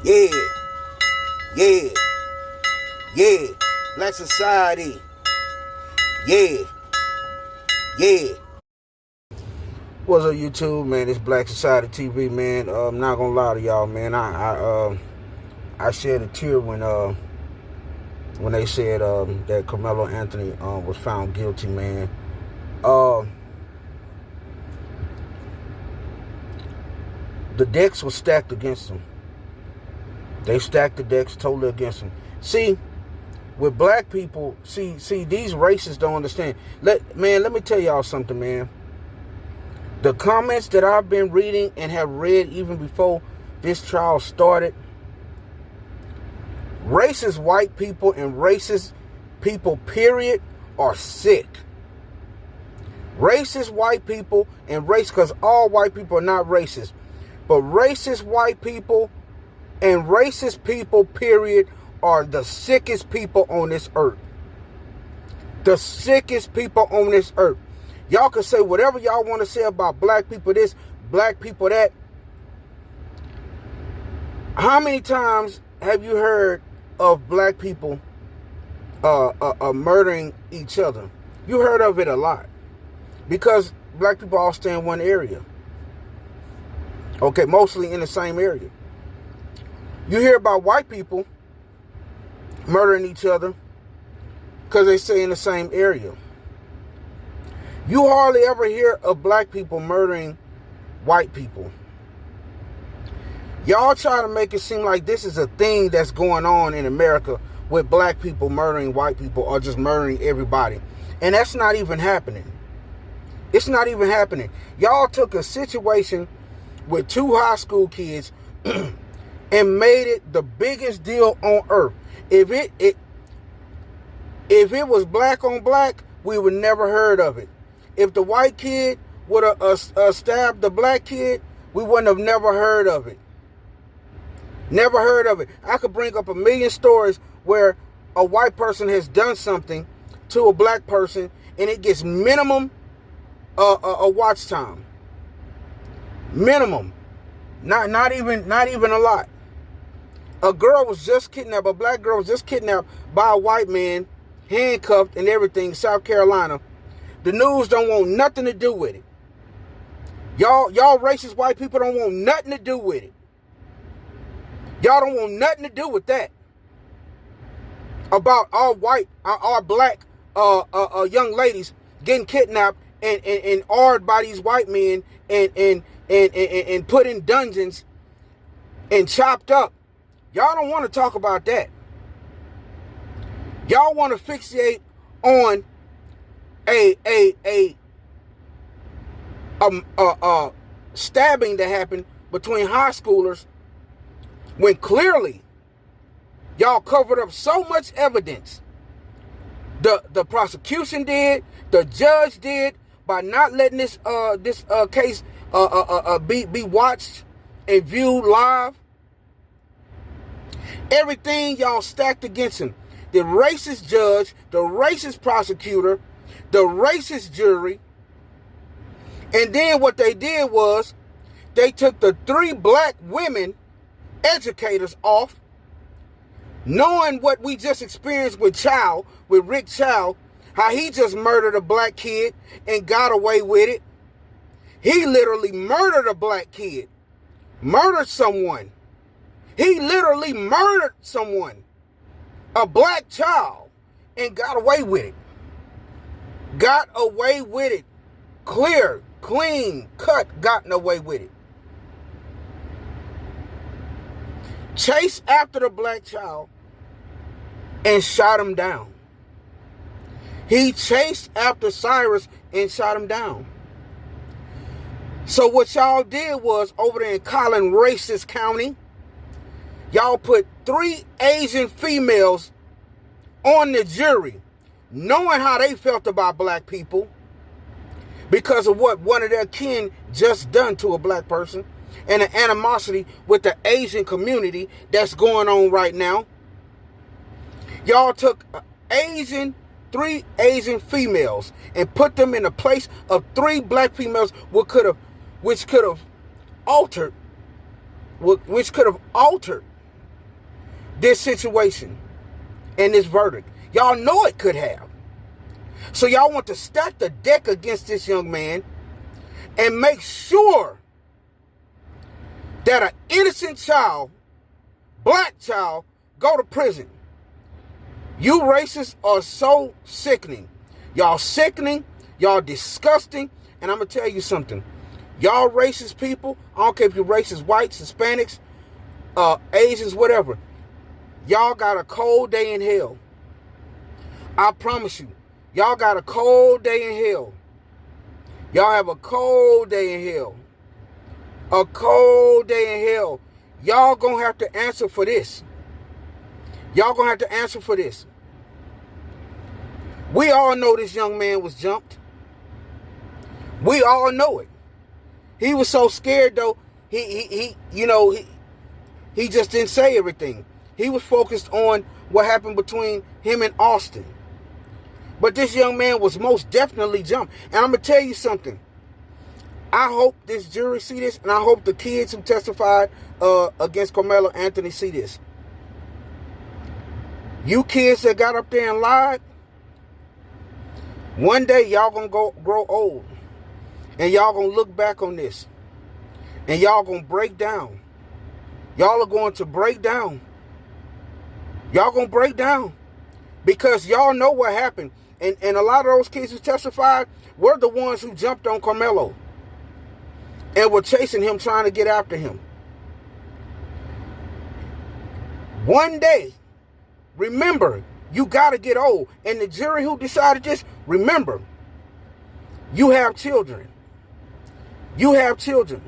Yeah, yeah, yeah. Black society. Yeah, yeah. What's up, YouTube, man? It's Black Society TV, man. I'm not gonna lie to y'all, man. I shed a tear when they said that Karmelo Anthony was found guilty, man. The decks were stacked against him. They stacked the decks totally against him. See, with black people, see, these racists don't understand. Let me tell y'all something, man. The comments that I've been reading and have read even before this trial started, racist white people and racist people, period, are sick. Racist white people and because all white people are not racist, but racist white people and racist people, period, are the sickest people on this earth. The sickest people on this earth. Y'all can say whatever y'all want to say about black people this, black people that. How many times have you heard of black people murdering each other? You heard of it a lot. Because black people all stay in one area. Okay, mostly in the same area. You hear about white people murdering each other because they stay in the same area. You hardly ever hear of black people murdering white people. Y'all try to make it seem like this is a thing that's going on in America with black people murdering white people or just murdering everybody. And that's not even happening. It's not even happening. Y'all took a situation with two high school kids and made it the biggest deal on earth. If it was black on black, we would never heard of it. If the white kid would have stabbed the black kid, we wouldn't have never heard of it. Never heard of it. I could bring up a million stories where a white person has done something to a black person and it gets minimum a watch time. Minimum. Not even a lot. A girl was just kidnapped, a black girl was just kidnapped by a white man, handcuffed and everything, South Carolina. The news don't want nothing to do with it. Y'all racist white people don't want nothing to do with it. Y'all don't want nothing to do with that. About all black young ladies getting kidnapped and awed by these white men and put in dungeons and chopped up. Y'all don't want to talk about that. Y'all want to fixate on a stabbing that happened between high schoolers when clearly y'all covered up so much evidence. The prosecution did, the judge did, by not letting this case be watched and viewed live. Everything y'all stacked against him. The racist judge, the racist prosecutor, the racist jury. And then what they did was they took the 3 black women educators off, knowing what we just experienced with Rick Child, how he just murdered a black kid and got away with it. He literally murdered a black kid. Murdered someone. He literally murdered someone. A black child. And got away with it. Got away with it. Clear, clean, cut, gotten away with it. Chased after the black child and shot him down. He chased after Cyrus and shot him down. So what y'all did was, over there in Collin Racist County, y'all put 3 Asian females on the jury, knowing how they felt about black people because of what one of their kin just done to a black person and the animosity with the Asian community that's going on right now. Y'all took 3 Asian females and put them in the place of 3 black females, which could have altered this situation and this verdict. Y'all know it could have. So y'all want to stack the deck against this young man and make sure that an innocent child, black child, go to prison. You racists are so sickening. Y'all sickening. Y'all disgusting. And I'm going to tell you something. Y'all racist people, I don't care if you're racist, whites, Hispanics, Asians, whatever. Y'all got a cold day in hell. I promise you. Y'all got a cold day in hell. Y'all have a cold day in hell. A cold day in hell. Y'all gonna have to answer for this. Y'all gonna have to answer for this. We all know this young man was jumped. We all know it. He was so scared though, he just didn't say everything. He was focused on what happened between him and Austin. But this young man was most definitely jumped. And I'm going to tell you something. I hope this jury see this, and I hope the kids who testified against Karmelo Anthony see this. You kids that got up there and lied, one day y'all going to grow old. And y'all going to look back on this. And y'all going to break down. Y'all are going to break down. Y'all going to break down. Because y'all know what happened. And a lot of those kids who testified were the ones who jumped on Karmelo and were chasing him, trying to get after him. One day, remember, you got to get old. And the jury who decided this, remember, you have children. You have children.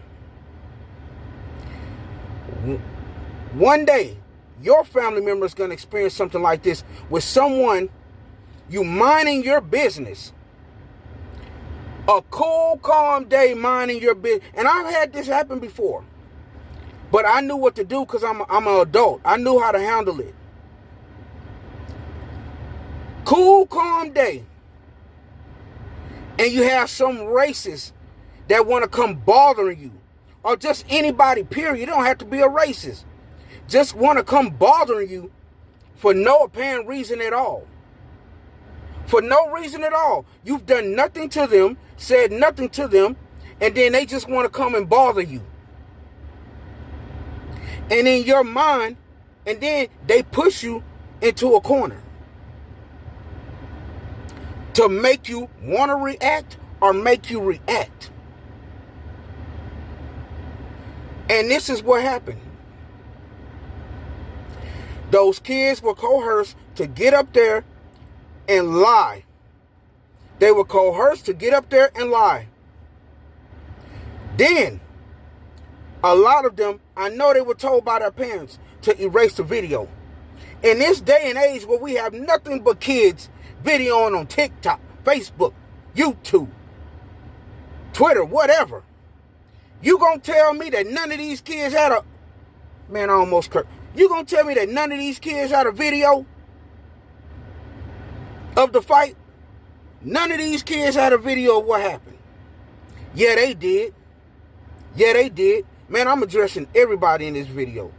One day, your family member is going to experience something like this with someone you minding your business. A cool, calm day minding your business. And I've had this happen before. But I knew what to do because I'm an adult. I knew how to handle it. Cool, calm day. And you have some racist that want to come bothering you. Or just anybody, period. You don't have to be a racist. Just want to come bothering you for no apparent reason at all. For no reason at all. You've done nothing to them, said nothing to them, and then they just want to come and bother you. And in your mind, and then they push you into a corner to make you want to react or make you react. And this is what happened. Those kids were coerced to get up there and lie. They were coerced to get up there and lie. Then, a lot of them, I know they were told by their parents to erase the video. In this day and age where we have nothing but kids videoing on TikTok, Facebook, YouTube, Twitter, whatever. You gonna tell me that none of these kids had a... Man, I almost cursed. You gonna tell me that none of these kids had a video of the fight? None of these kids had a video of what happened. Yeah, they did. Yeah, they did. Man, I'm addressing everybody in this video.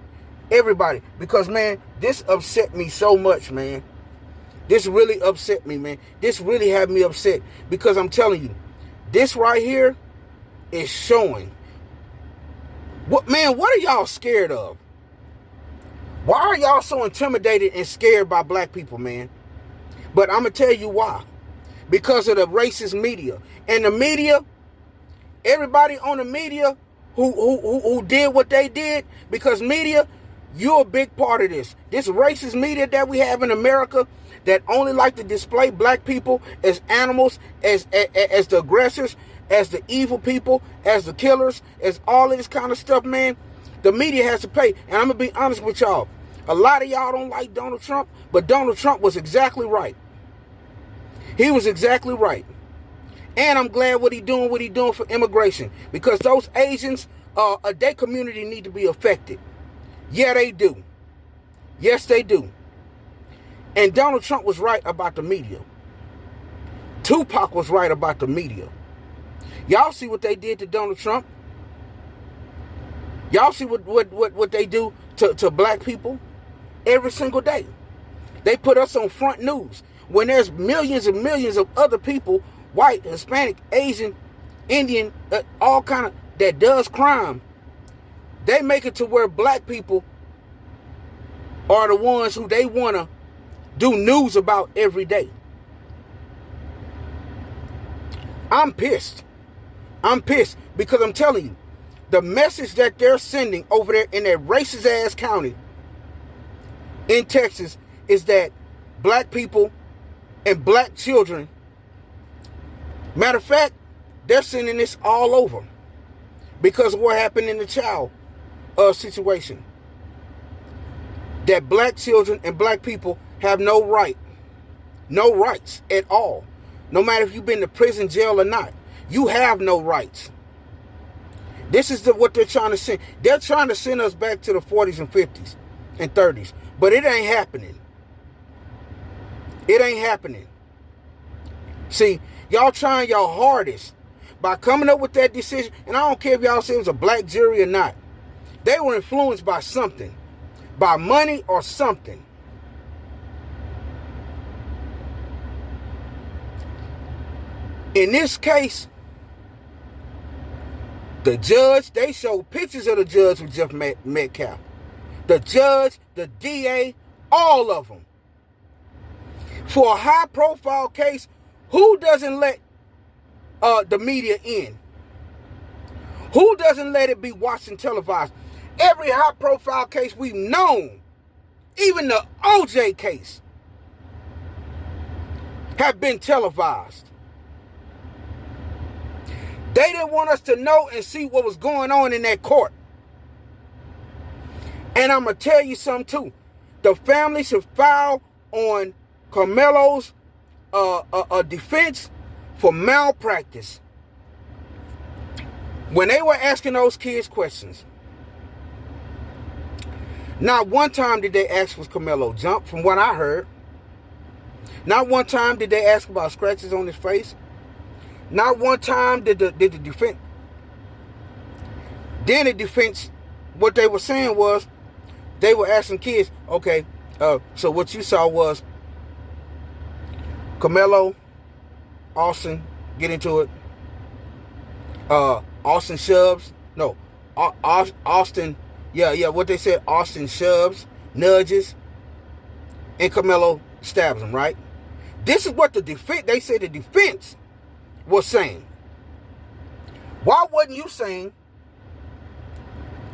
Everybody. Because, man, this upset me so much, man. This really upset me, man. This really had me upset. Because I'm telling you, this right here is showing. What are y'all scared of? Why are y'all so intimidated and scared by black people, man? But I'm going to tell you why. Because of the racist media. And the media, everybody on the media who did what they did, because media, you're a big part of this. This racist media that we have in America that only like to display black people as animals, as the aggressors, as the evil people, as the killers, as all of this kind of stuff, man. The media has to pay. And I'm going to be honest with y'all. A lot of y'all don't like Donald Trump, but Donald Trump was exactly right. He was exactly right. And I'm glad what he doing for immigration. Because those Asians, their community need to be affected. Yeah, they do. Yes, they do. And Donald Trump was right about the media. Tupac was right about the media. Y'all see what they did to Donald Trump? Y'all see what they do to black people? every single day. They put us on front news when there's millions and millions of other people, white, Hispanic, Asian, Indian, all kind of, that does crime. They make it to where black people are the ones who they want to do news about every day. I'm pissed. I'm pissed because I'm telling you, the message that they're sending over there in that racist ass county in Texas is that black people and black children, matter of fact, they're sending this all over because of what happened in the child situation. That black children and black people have no rights at all. No matter if you've been to prison, jail or not, you have no rights. This is what they're trying to send. They're trying to send us back to the 40s and 50s and 30s, but it ain't happening. It ain't happening. See, y'all trying your hardest by coming up with that decision, and I don't care if y'all say it was a black jury or not. They were influenced by something, by money or something. In this case, the judge, they showed pictures of the judge with Jeff Metcalf. The judge, the DA, all of them. For a high-profile case, who doesn't let the media in? Who doesn't let it be watched and televised? Every high-profile case we've known, even the OJ case, have been televised. They didn't want us to know and see what was going on in that court. And I'm going to tell you something too. The family should file on Karmelo's defense for malpractice. When they were asking those kids questions, not one time did they ask was Karmelo jumped, from what I heard. Not one time did they ask about scratches on his face. Not one time did the defense. Then the defense, what they were saying was, they were asking kids, okay, so what you saw was Karmelo, Austin, get into it. Austin shoves. No, Austin, yeah, what they said, Austin shoves, nudges, and Karmelo stabs him, right? This is what the defense, they said the defense was saying. Why wasn't you saying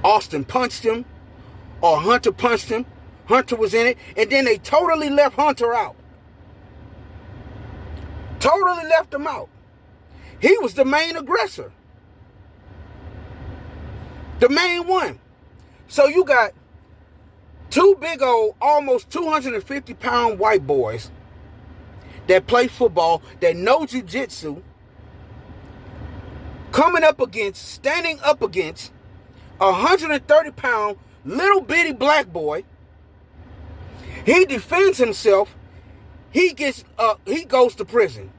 Austin punched him or Hunter punched him? Hunter was in it, and then they totally left Hunter out. Totally left him out. He was the main aggressor. The main one. So you got two big old, almost 250-pound white boys that play football, that know jiu-jitsu, standing up against a 130-pound little bitty black boy. He defends himself. He goes to prison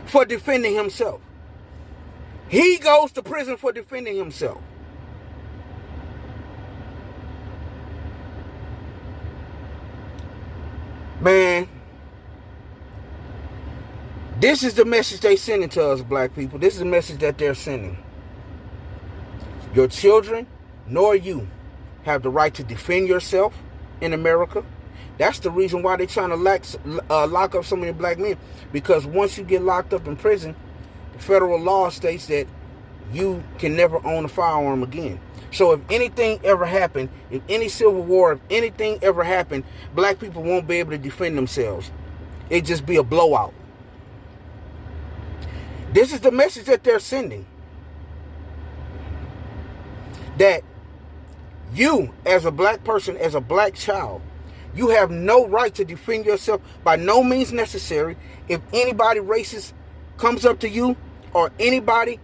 for defending himself. He goes to prison for defending himself. Man, this is the message they sending to us, black people. This is the message that they're sending. Your children, nor you, have the right to defend yourself in America. That's the reason why they're trying to lock up so many black men. Because once you get locked up in prison, the federal law states that you can never own a firearm again. So if anything ever happened, if any civil war, if anything ever happened, black people won't be able to defend themselves. It'd just be a blowout. This is the message that they're sending. That you, as a black person, as a black child, you have no right to defend yourself by no means necessary. If anybody racist comes up to you, or anybody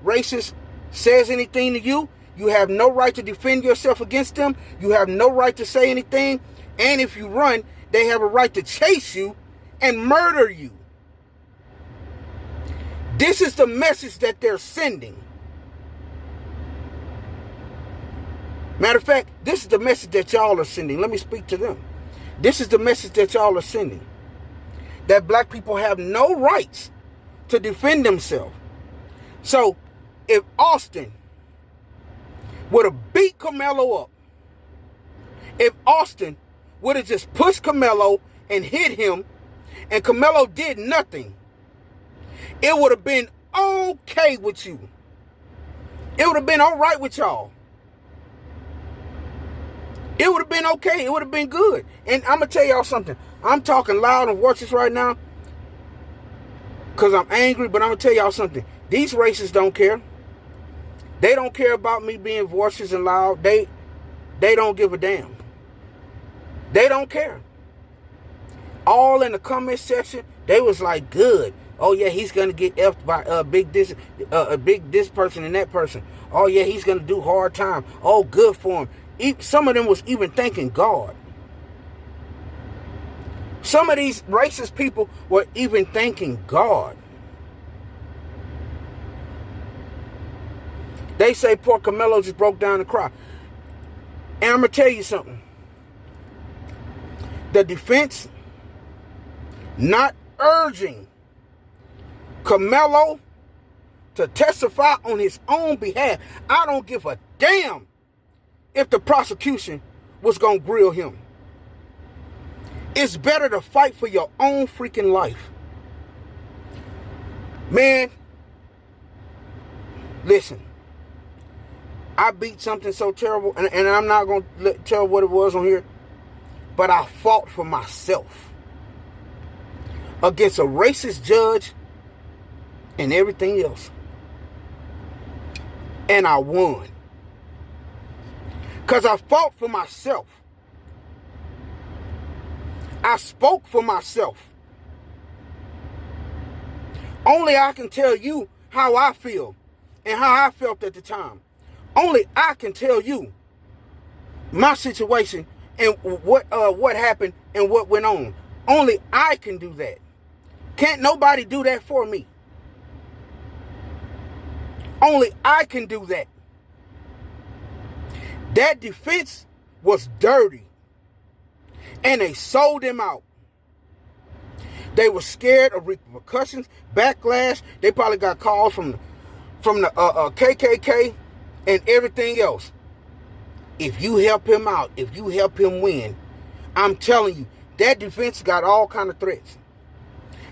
racist says anything to you, you have no right to defend yourself against them. You have no right to say anything. And if you run, they have a right to chase you and murder you. This is the message that they're sending. Matter of fact, this is the message that y'all are sending. Let me speak to them. This is the message that y'all are sending. That black people have no rights to defend themselves. So, if Austin would have beat Karmelo up, if Austin would have just pushed Karmelo and hit him, and Karmelo did nothing, it would have been okay with you. It would have been all right with y'all. It would have been okay. It would have been good. And I'm going to tell y'all something. I'm talking loud and voices right now because I'm angry, but I'm going to tell y'all something. These racists don't care. They don't care about me being voices and loud. They don't give a damn. They don't care. All in the comment section, they was like, good. Oh yeah, he's gonna get effed by big this person and that person. Oh yeah, he's gonna do hard time. Oh, good for him. Some of them was even thanking God. Some of these racist people were even thanking God. They say poor Karmelo just broke down and cried. And I'm gonna tell you something. The defense not urging Karmelo to testify on his own behalf. I don't give a damn if the prosecution was going to grill him. It's better to fight for your own freaking life. Man, listen. I beat something so terrible, and I'm not going to tell what it was on here, but I fought for myself against a racist judge and everything else. And I won. Because I fought for myself. I spoke for myself. Only I can tell you how I feel and how I felt at the time. Only I can tell you my situation and what happened and what went on. Only I can do that. Can't nobody do that for me. Only I can do that. That defense was dirty. And they sold him out. They were scared of repercussions, backlash. They probably got calls from the KKK and everything else. If you help him out, if you help him win, I'm telling you, that defense got all kind of threats.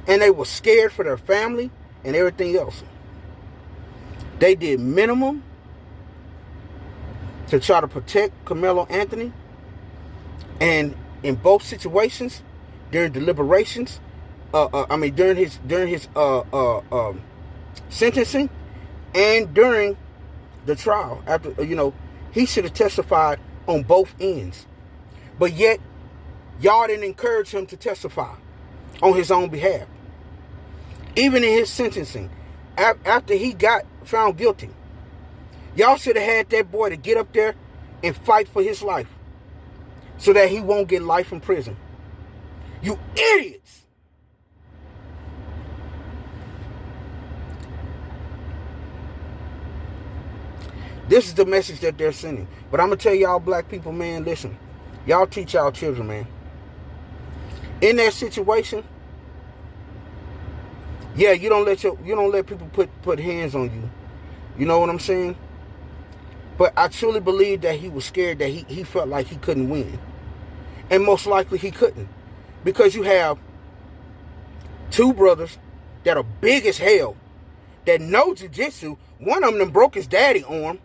And they were scared for their family and everything else. They did minimum to try to protect Karmelo Anthony. And in both situations, during deliberations, during his sentencing and during the trial, after, he should have testified on both ends. But yet, y'all didn't encourage him to testify on his own behalf. Even in his sentencing, after he got found guilty, y'all should have had that boy to get up there and fight for his life so that he won't get life in prison. You idiots! This is the message that they're sending. But I'm going to tell y'all black people, man, listen. Y'all teach y'all children, man. In that situation, yeah, you don't let people put hands on you. You know what I'm saying? But I truly believe that he was scared, that he felt like he couldn't win. And most likely he couldn't. Because you have two brothers that are big as hell, that know jiu-jitsu. One of them broke his daddy arm.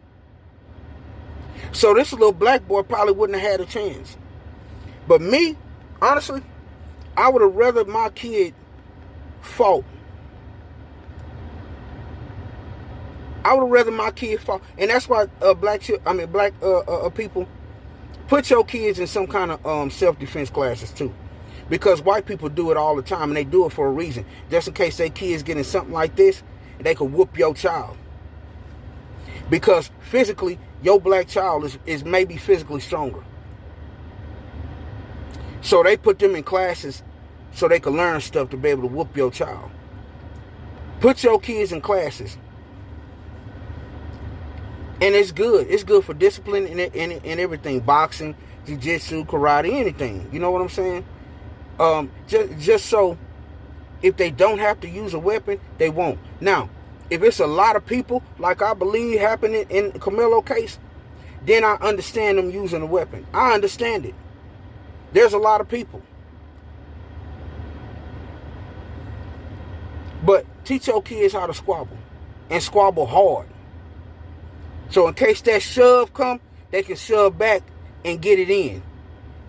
So this little black boy probably wouldn't have had a chance. But me, honestly, I would have rather my kid fought. I would have rather my kid fought. And that's why black people, put your kids in some kind of self-defense classes too. Because white people do it all the time, and they do it for a reason. Just in case their kids get in something like this, they could whoop your child. Because physically, your black child is maybe physically stronger. So they put them in classes so they can learn stuff to be able to whoop your child. Put your kids in classes And it's good. It's good for discipline and everything. Boxing, jiu-jitsu, karate, anything. You know what I'm saying? Just so if they don't have to use a weapon, they won't. Now, if it's a lot of people, like I believe happened in Karmelo case, then I understand them using a weapon. I understand it. There's a lot of people. But teach your kids how to squabble. And squabble hard. So in case that shove come, they can shove back and get it in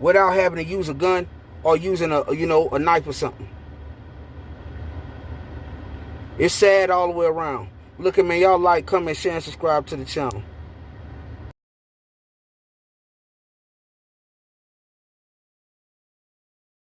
without having to use a gun or using a knife or something. It's sad all the way around. Look at me, y'all like, comment, share, and subscribe to the channel.